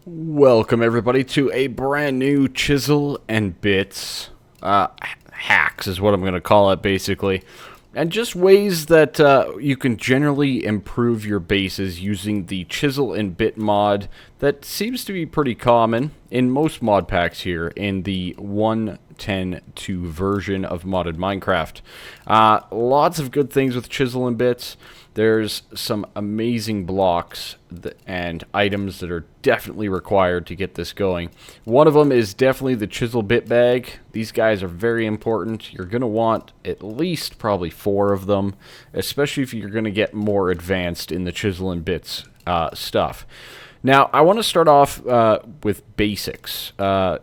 Welcome everybody to a brand new Chisel and Bits hacks is what I'm going to call it basically. And just ways that you can generally improve your bases using the Chisel and Bit mod that seems to be pretty common in most mod packs here in the 1.10.2 version of modded Minecraft. Lots of good things with Chisel and Bits. There's some amazing blocks and items that are definitely required to get this going. One of them is definitely the Chisel Bit Bag. These guys are very important. You're going to want at least probably 4 of them, especially if you're going to get more advanced in the Chisel and Bits stuff. Now, I want to start off with basics. A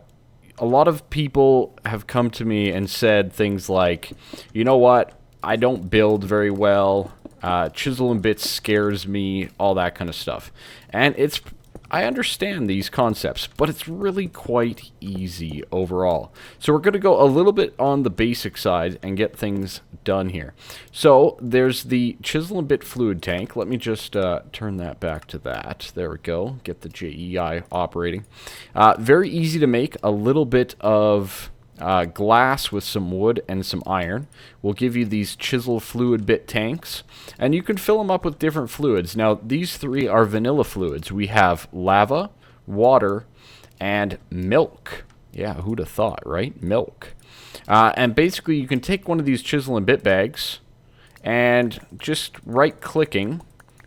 lot of people have come to me and said things like, you know what, I don't build very well. Chisel and Bits scares me, all that kind of stuff. And I understand these concepts, but it's really quite easy overall. So we're going to go a little bit on the basic side and get things done here. So there's the Chisel and Bit fluid tank. Let me just turn that back to that. There we go. Get the JEI operating. Very easy to make. A little bit of glass with some wood and some iron will give you these chisel fluid bit tanks, and you can fill them up with different fluids. Now these 3 are vanilla fluids. We have lava, water, and milk. Yeah, who'd have thought, right? Milk. And basically you can take one of these Chisel and Bit bags and just right clicking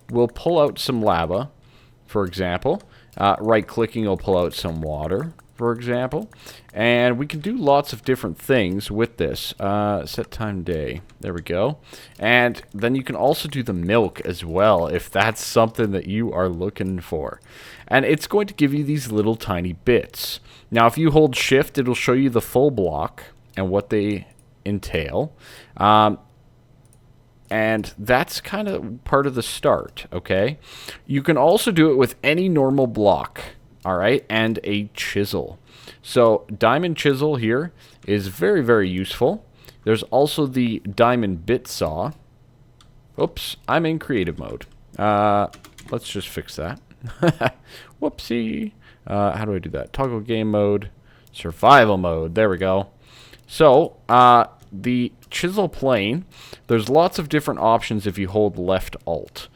will pull out some lava, for example. Right clicking will pull out some water, for example, and we can do lots of different things with this. Set time day, there we go. And then you can also do the milk as well if that's something that you are looking for, and it's going to give you these little tiny bits. Now if you hold shift, it'll show you the full block and what they entail, and that's kind of part of the start. Okay, you can also do it with any normal block. All right, and a chisel. So diamond chisel here is very, very useful. There's also the diamond bit saw. Oops, I'm in creative mode. Let's just fix that. Whoopsie. How do I do that? Toggle game mode, survival mode. There we go. So the chisel plane, there's lots of different options if you hold left alt.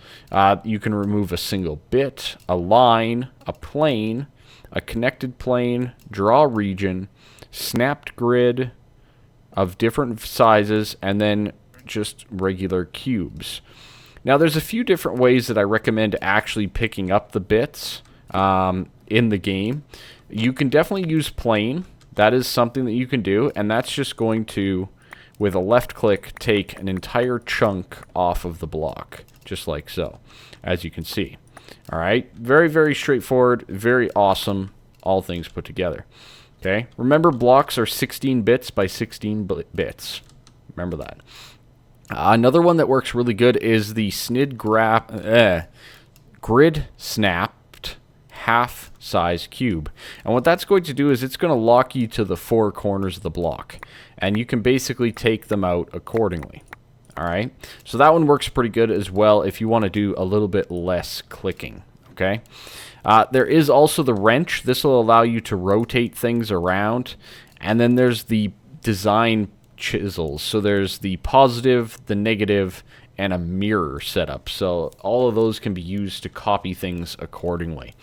You can remove a single bit, a line, a plane, a connected plane, draw region, snapped grid of different sizes, and then just regular cubes. Now there's a few different ways that I recommend actually picking up the bits in the game. You can definitely use plane. That is something that you can do, and that's just going to, with a left click, take an entire chunk off of the block, just like so, as you can see. All right, very, very straightforward, very awesome, all things put together. Okay, remember blocks are 16 bits by 16 bits. Remember that. Another one that works really good is the grid snapped half size cube. And what that's going to do is it's going to lock you to the 4 corners of the block, and you can basically take them out accordingly. All right, so that one works pretty good as well if you want to do a little bit less clicking. Okay, there is also the wrench. This will allow you to rotate things around, and then there's the design chisels. So there's the positive, the negative, and a mirror setup. So all of those can be used to copy things accordingly.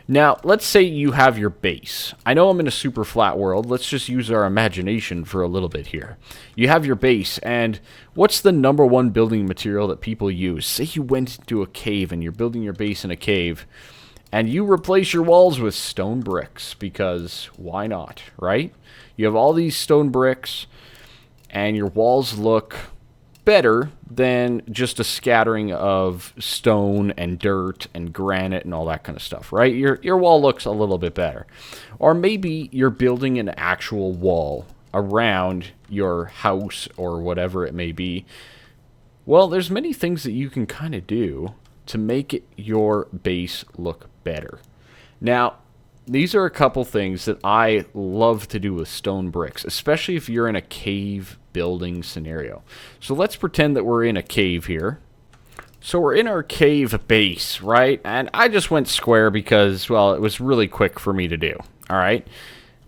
Now, let's say you have your base. I know I'm in a super flat world. Let's just use our imagination for a little bit here. You have your base, and what's the #1 building material that people use? Say you went into a cave and you're building your base in a cave, and you replace your walls with stone bricks, because why not, right? You have all these stone bricks, and your walls look better than just a scattering of stone and dirt and granite and all that kind of stuff, right? Your wall looks a little bit better. Or maybe you're building an actual wall around your house or whatever it may be. Well, there's many things that you can kind of do to make your base look better. Now, these are a couple things that I love to do with stone bricks, especially if you're in a cave building scenario. So let's pretend that we're in a cave here. So we're in our cave base, right? And I just went square because, well, it was really quick for me to do, all right?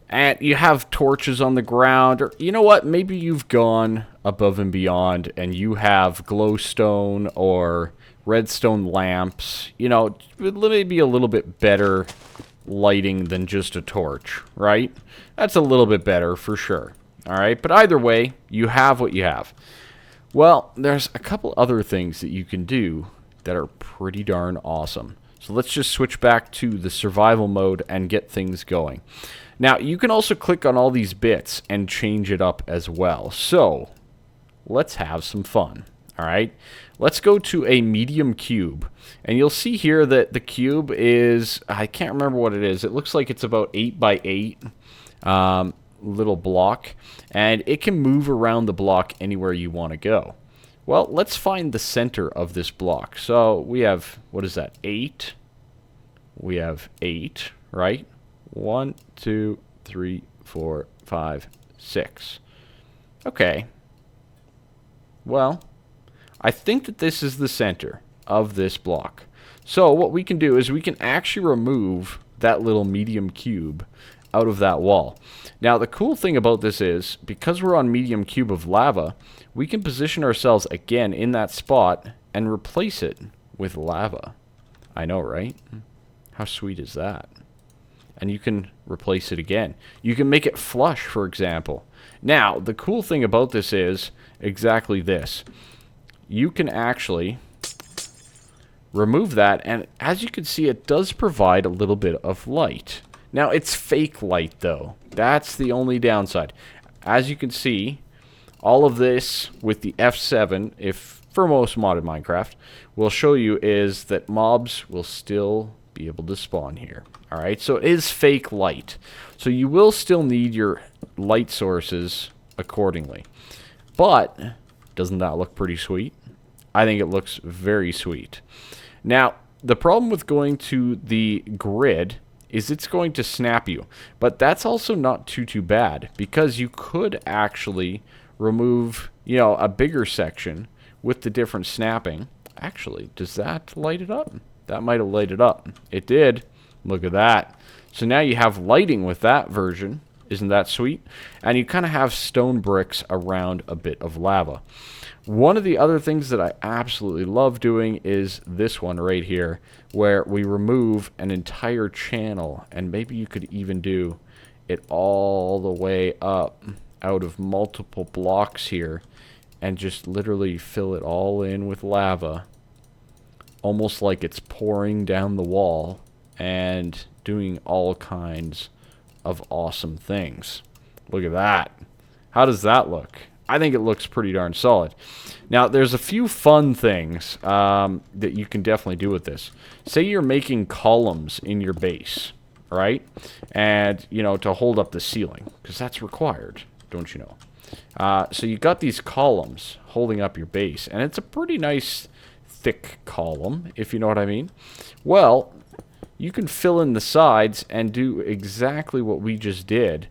And you have torches on the ground, or you know what? Maybe you've gone above and beyond and you have glowstone or redstone lamps. You know, maybe a little bit better lighting than just a torch, right? That's a little bit better for sure, all right? But either way, you have what you have. Well, there's a couple other things that you can do that are pretty darn awesome. So let's just switch back to the survival mode and get things going. Now, you can also click on all these bits and change it up as well. So, let's have some fun. All right? Let's go to a medium cube. And you'll see here that the cube is, I can't remember what it is. It looks like it's about 8 by 8. Little block, and it can move around the block anywhere you want to go. Well, let's find the center of this block. So we have, what is that, 8? We have 8, right? 1, 2, 3, 4, 5, 6. Okay. Well, I think that this is the center of this block. So what we can do is we can actually remove that little medium cube out of that wall. Now, the cool thing about this is, because we're on medium cube of lava, we can position ourselves again in that spot and replace it with lava. I know, right? How sweet is that? And you can replace it again. You can make it flush, for example. Now, the cool thing about this is exactly this. You can actually remove that, and as you can see, it does provide a little bit of light. Now, it's fake light, though. That's the only downside. As you can see, all of this with the F7, if for most modded Minecraft, will show you is that mobs will still be able to spawn here. Alright, so it is fake light. So you will still need your light sources accordingly. But, doesn't that look pretty sweet? I think it looks very sweet. Now, the problem with going to the grid is it's going to snap you. But that's also not too bad, because you could actually remove, you know, a bigger section with the different snapping. Actually, does that light it up? That might have lighted up. It did. Look at that. So now you have lighting with that version. Isn't that sweet? And you kind of have stone bricks around a bit of lava. One of the other things that I absolutely love doing is this one right here, where we remove an entire channel, and maybe you could even do it all the way up out of multiple blocks here, and just literally fill it all in with lava, almost like it's pouring down the wall and doing all kinds of awesome things. Look at that. How does that look? I think it looks pretty darn solid. Now, there's a few fun things that you can definitely do with this. Say you're making columns in your base, right? And, you know, to hold up the ceiling, because that's required, don't you know? So you got these columns holding up your base, and it's a pretty nice thick column, if you know what I mean. Well, you can fill in the sides and do exactly what we just did.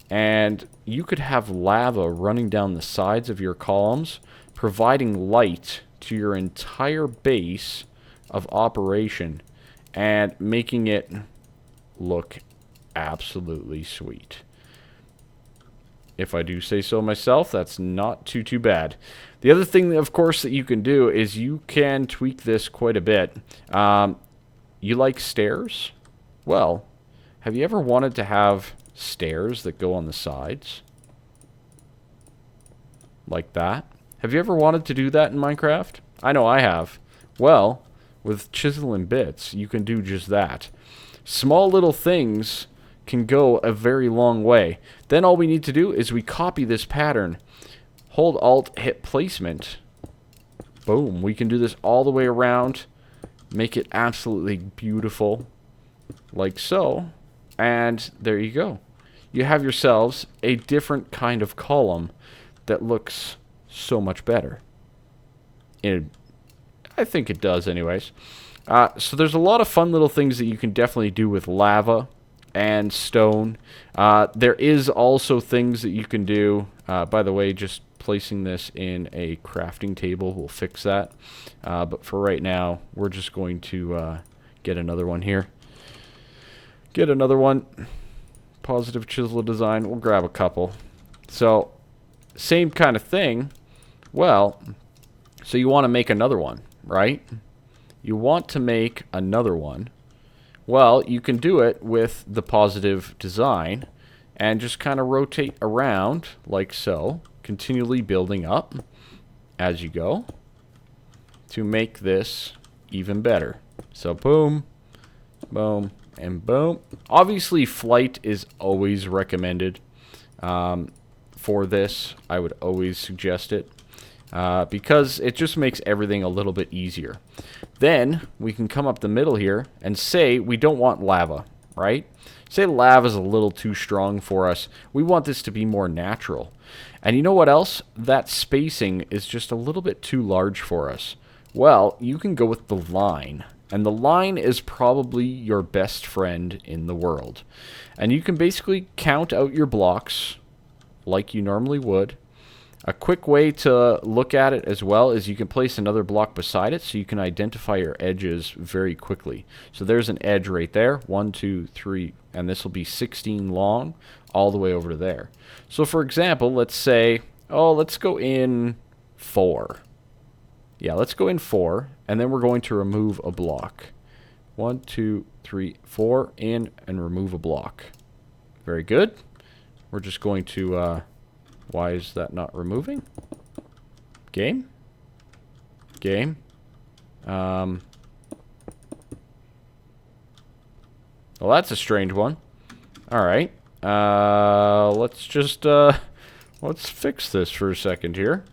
And you could have lava running down the sides of your columns, providing light to your entire base of operation and making it look absolutely sweet. If I do say so myself, that's not too bad. The other thing, of course, that you can do is you can tweak this quite a bit. You like stairs? Well, have you ever wanted to have stairs that go on the sides? Like that? Have you ever wanted to do that in Minecraft? I know I have. Well, with Chisel Bits, you can do just that. Small little things can go a very long way. Then all we need to do is we copy this pattern. Hold Alt, hit placement. Boom. We can do this all the way around. Make it absolutely beautiful. Like so. And there you go. You have yourselves a different kind of column that looks so much better. I think it does anyways. So there's a lot of fun little things that you can definitely do with lava and stone. There is also things that you can do By the way, just placing this in a crafting table will fix that. But for right now, we're just going to get another one here. Get another one. Positive chisel design. We'll grab a couple. So, same kind of thing. Well, so you want to make another one, right? You want to make another one. Well, you can do it with the positive design and just kind of rotate around like so, continually building up as you go to make this even better. So boom, boom, and boom. Obviously, flight is always recommended for this. I would always suggest it because it just makes everything a little bit easier. Then we can come up the middle here and say we don't want lava, right? Say lava is a little too strong for us. We want this to be more natural. And you know what else? That spacing is just a little bit too large for us. Well, you can go with the line. And the line is probably your best friend in the world. And you can basically count out your blocks like you normally would. A quick way to look at it as well is you can place another block beside it so you can identify your edges very quickly. So there's an edge right there, 1, 2, 3, and this will be 16 long all the way over to there. So for example, let's say, oh, let's go in 4. Yeah, let's go in 4, and then we're going to remove a block. 1, 2, 3, 4, in, and remove a block. Very good. We're just going to... why is that not removing? Game? Game? Well, that's a strange one. Alright. Let's just, let's fix this for a second here.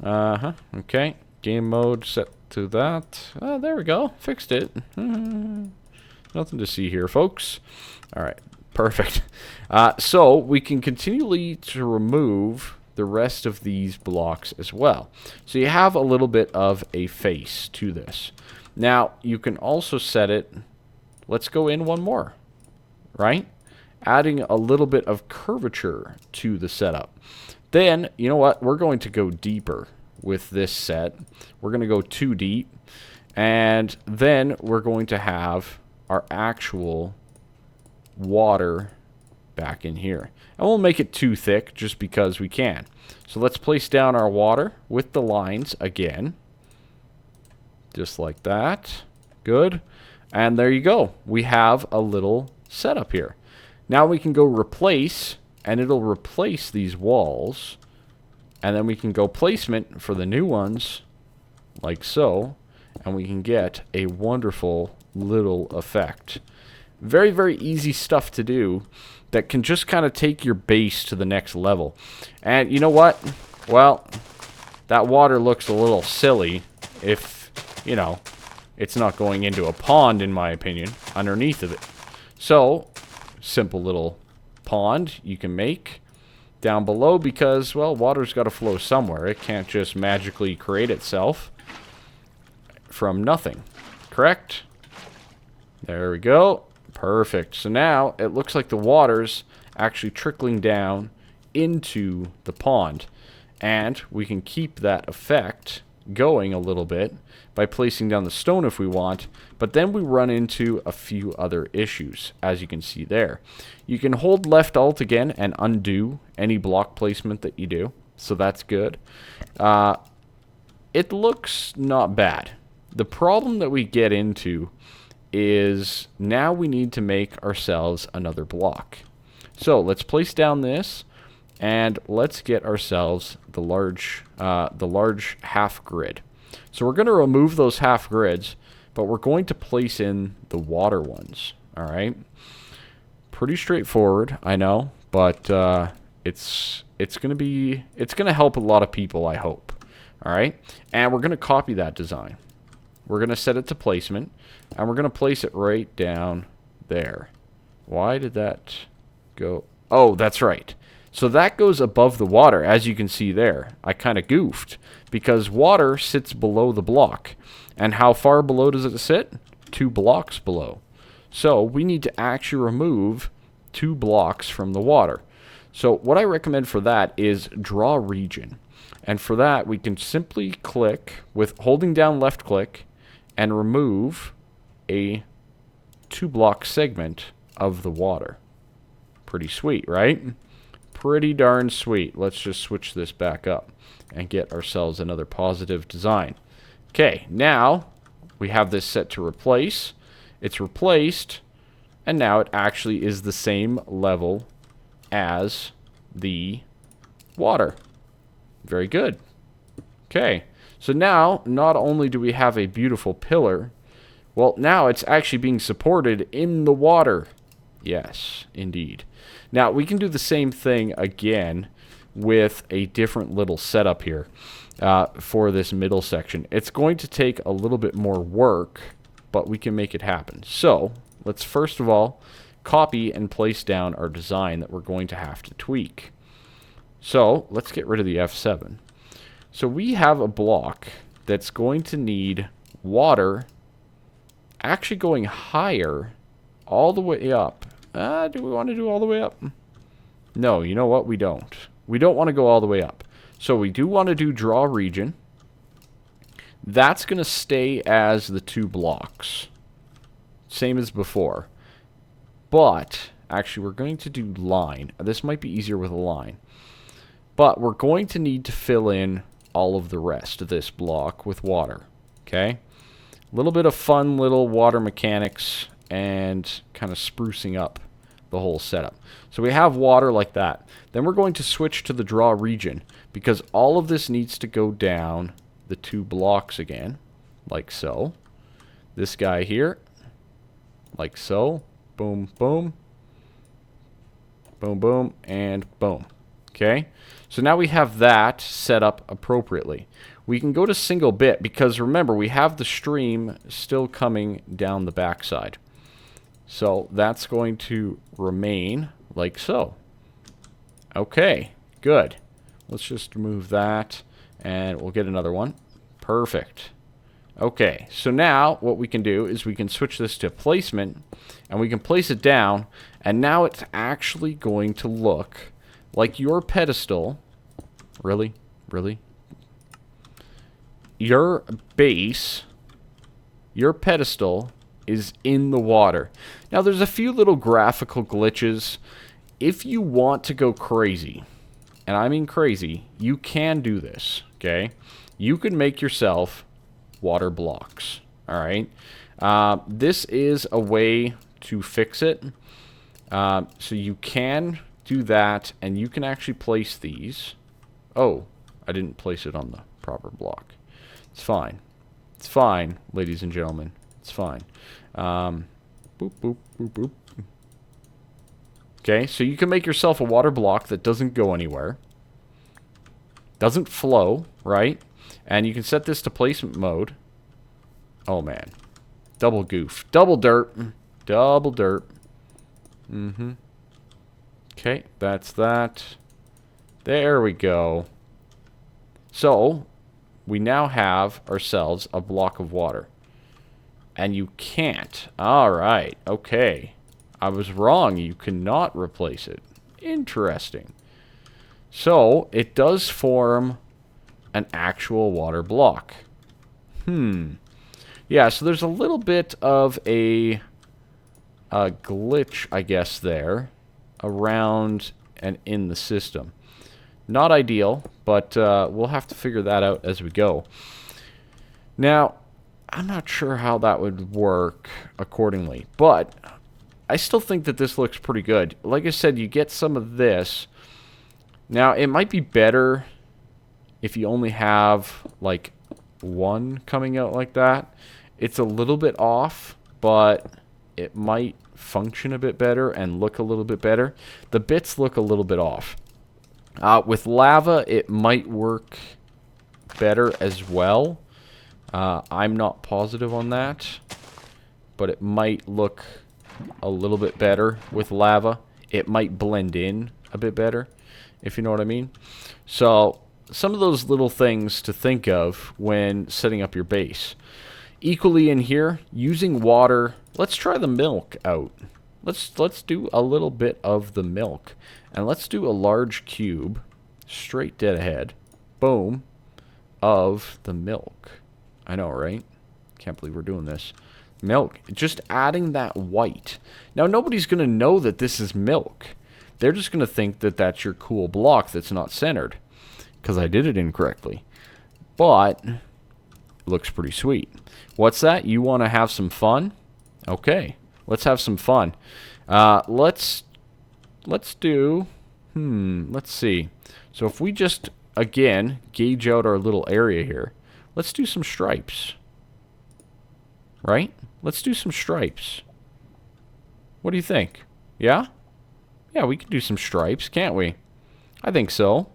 Okay. Game mode set to that. There we go. Fixed it. Nothing to see here, folks. Alright. Perfect. So we can continually to remove the rest of these blocks as well. So you have a little bit of a face to this. Now, you can also set it, let's go in one more, right? Adding a little bit of curvature to the setup. Then, you know what? We're going to go deeper with this set. We're going to go too deep. And then we're going to have our actual water back in here. And we'll make it too thick just because we can. So let's place down our water with the lines again. Just like that. Good. And there you go. We have a little setup here. Now we can go replace, and it'll replace these walls. And then we can go placement for the new ones, like so. And we can get a wonderful little effect. Very, very easy stuff to do that can just kind of take your base to the next level. And you know what? Well, that water looks a little silly if, you know, it's not going into a pond, in my opinion, underneath of it. So, simple little pond you can make down below because, well, water's got to flow somewhere. It can't just magically create itself from nothing. Correct? There we go. Perfect. So now it looks like the water's actually trickling down into the pond. And we can keep that effect going a little bit by placing down the stone if we want. But then we run into a few other issues, as you can see there. You can hold left alt again and undo any block placement that you do. So that's good. It looks not bad. The problem that we get into is now we need to make ourselves another block. So let's place down this, and let's get ourselves the large half grid. So we're going to remove those half grids, but we're going to place in the water ones. All right, pretty straightforward, I know, but it's going to help a lot of people, I hope. All right, and we're going to copy that design. We're going to set it to placement, and we're going to place it right down there. Why did that go? Oh, that's right. So that goes above the water, as you can see there. I kind of goofed, because water sits below the block. And how far below does it sit? 2 blocks below. So we need to actually remove 2 blocks from the water. So what I recommend for that is draw region. And for that, we can simply click with holding down left click and remove a 2-block segment of the water. Pretty sweet, right? Pretty darn sweet. Let's just switch this back up and get ourselves another positive design. Okay, now we have this set to replace. It's replaced, and now it actually is the same level as the water. Very good. Okay, so now not only do we have a beautiful pillar, well, now it's actually being supported in the water. Yes, indeed. Now, we can do the same thing again with a different little setup here for this middle section. It's going to take a little bit more work, but we can make it happen. So, let's first of all copy and place down our design that we're going to have to tweak. So, let's get rid of the F7. So, we have a block that's going to need water actually going higher all the way up. Do we want to do all the way up? No, you know what? We don't. We don't want to go all the way up. So we do want to do draw region. That's going to stay as the 2 blocks. Same as before. But, actually, we're going to do line. This might be easier with a line. But we're going to need to fill in all of the rest of this block with water. Okay? A little bit of fun little water mechanics and kind of sprucing up the whole setup. So we have water like that. Then we're going to switch to the draw region because all of this needs to go down the 2 blocks again, like so. This guy here, like so. Boom, boom. Boom, boom, and boom. Okay? So now we have that set up appropriately. We can go to single bit because remember, we have the stream still coming down the backside. So that's going to remain like so. Okay, good. Let's just remove that and we'll get another one. Perfect. Okay, so now what we can do is we can switch this to placement and we can place it down, and now it's actually going to look like your pedestal. Really? Really? Your base, your pedestal is in the water. Now there's a few little graphical glitches. If you want to go crazy, and I mean crazy, you can do this, okay? You can make yourself water blocks, alright? This is a way to fix it. So you can do that, and you can actually place these. Oh, I didn't place it on the proper block. It's fine. It's fine, ladies and gentlemen. It's fine. Boop, boop, boop, boop. Okay, so you can make yourself a water block that doesn't go anywhere. Doesn't flow, right? And you can set this to placement mode. Oh, man. Double goof. Double dirt. Double dirt. Mm-hmm. Okay, that's that. There we go. So, we now have ourselves a block of water. And you can't. Alright, okay. I was wrong. You cannot replace it. Interesting. So, it does form an actual water block. Yeah, so there's a little bit of a glitch, I guess, there around and in the system. Not ideal, but we'll have to figure that out as we go. Now, I'm not sure how that would work accordingly, but I still think that this looks pretty good. Like I said, you get some of this. Now, it might be better if you only have, like, one coming out like that. It's a little bit off, but it might function a bit better and look a little bit better. The bits look a little bit off. With lava, it might work better as well. I'm not positive on that, but it might look a little bit better with lava. It might blend in a bit better, if you know what I mean. So, some of those little things to think of when setting up your base. Equally in here, using water. Let's try the milk out. let's do a little bit of the milk. And let's do a large cube, straight dead ahead. Boom. Of the milk. I know, right? Can't believe we're doing this. Milk. Just adding that white. Now, nobody's going to know that this is milk. They're just going to think that that's your cool block that's not centered. Because I did it incorrectly. But, it looks pretty sweet. What's that? You want to have some fun? Okay. Let's have some fun. Let's do... let's see. So if we just, again, gauge out our little area here. Let's do some stripes. Right? Let's do some stripes. What do you think? Yeah? Yeah, we can do some stripes, can't we? I think so.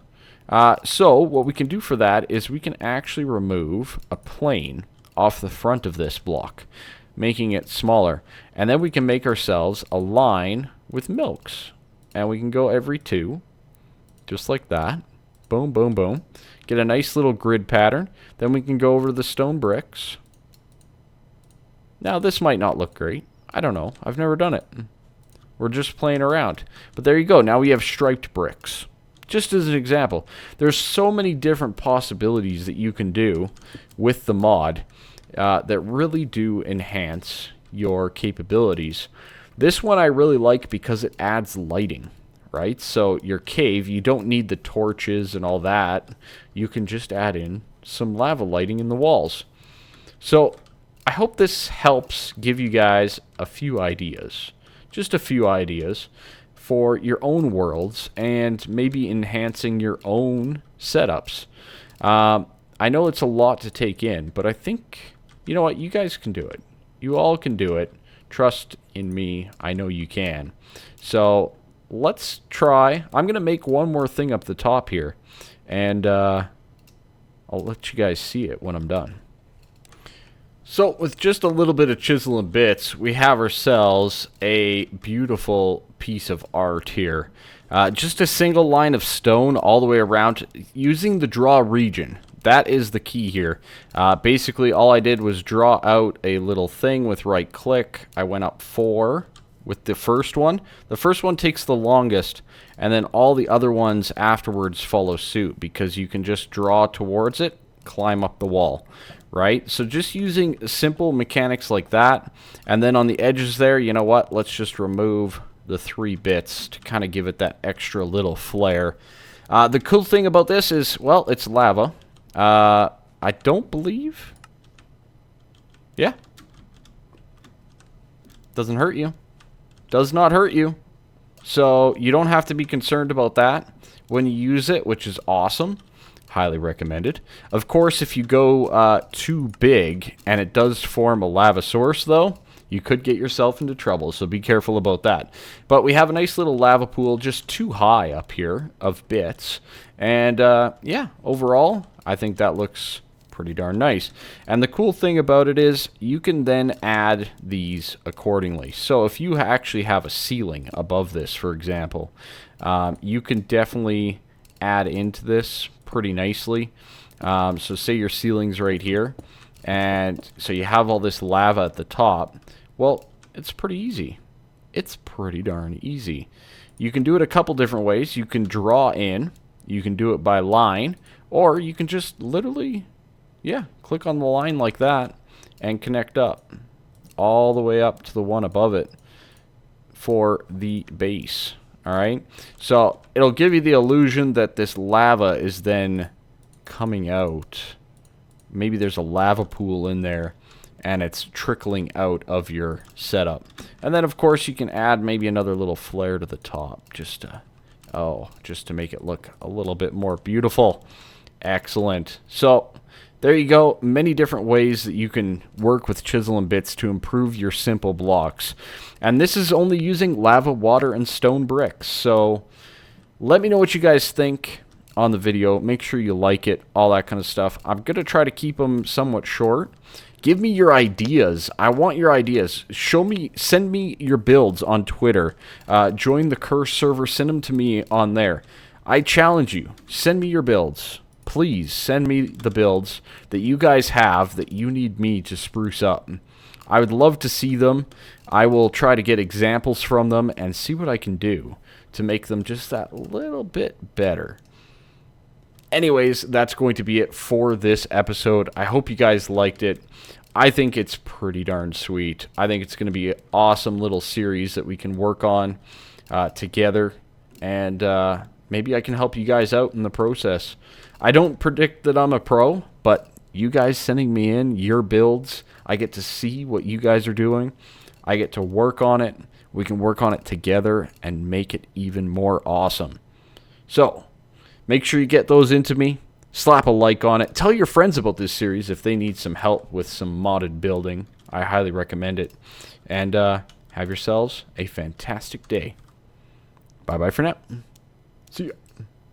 So, what we can do for that is we can actually remove a plane off the front of this block, making it smaller. And then we can make ourselves a line with milks. And we can go every 2, just like that. Boom, boom, boom. Get a nice little grid pattern. Then we can go over to the stone bricks. Now, this might not look great. I don't know. I've never done it. We're just playing around. But there you go. Now we have striped bricks. Just as an example. There's so many different possibilities that you can do with the mod that really do enhance your capabilities. This one I really like because it adds lighting, right? So your cave, you don't need the torches and all that. You can just add in some lava lighting in the walls. So I hope this helps give you guys a few ideas. Just a few ideas for your own worlds and maybe enhancing your own setups. I know it's a lot to take in, but I think, you know what, you guys can do it. You all can do it. Trust in me. I know you can. So let's try. I'm going to make one more thing up the top here, and I'll let you guys see it when I'm done. So with just a little bit of chisel and bits, we have ourselves a beautiful piece of art here. Just a single line of stone all the way around using the draw region. That is the key here. Basically, all I did was draw out a little thing with right click. I went up 4 with the first one. The first one takes the longest, and then all the other ones afterwards follow suit because you can just draw towards it, climb up the wall. Right? So just using simple mechanics like that. And then on the edges there, you know what? Let's just remove the 3 bits to kind of give it that extra little flair. The cool thing about this is, well, it's lava. I don't believe... Yeah. Doesn't hurt you. Does not hurt you. So you don't have to be concerned about that when you use it, which is awesome. Highly recommended. Of course, if you go too big and it does form a lava source, though, you could get yourself into trouble, so be careful about that. But we have a nice little lava pool just too high up here of bits. And, yeah, overall, I think that looks pretty darn nice. And the cool thing about it is you can then add these accordingly. So if you actually have a ceiling above this, for example, you can definitely add into this pretty nicely. So say your ceiling's right here, and so you have all this lava at the top. Well, it's pretty easy. It's pretty darn easy. You can do it a couple different ways. You can draw in, you can do it by line, or you can just literally, yeah, click on the line like that and connect up all the way up to the one above it for the base. Alright, so it'll give you the illusion that this lava is then coming out. Maybe there's a lava pool in there and it's trickling out of your setup. And then of course you can add maybe another little flare to the top just to make it look a little bit more beautiful. Excellent. So there you go. Many different ways that you can work with chisel and bits to improve your simple blocks. And this is only using lava, water, and stone bricks. So let me know what you guys think on the video. Make sure you like it, all that kind of stuff. I'm going to try to keep them somewhat short. Give me your ideas. I want your ideas. Send me your builds on Twitter. Join the Curse server. Send them to me on there. I challenge you. Send me your builds. Please send me the builds that you guys have that you need me to spruce up. I would love to see them. I will try to get examples from them and see what I can do to make them just that little bit better. Anyways, that's going to be it for this episode. I hope you guys liked it. I think it's pretty darn sweet. I think it's going to be an awesome little series that we can work on together. And maybe I can help you guys out in the process. I don't predict that I'm a pro, but you guys sending me in your builds, I get to see what you guys are doing. I get to work on it. We can work on it together and make it even more awesome. So, make sure you get those into me. Slap a like on it. Tell your friends about this series if they need some help with some modded building. I highly recommend it. And have yourselves a fantastic day. Bye-bye for now. See ya.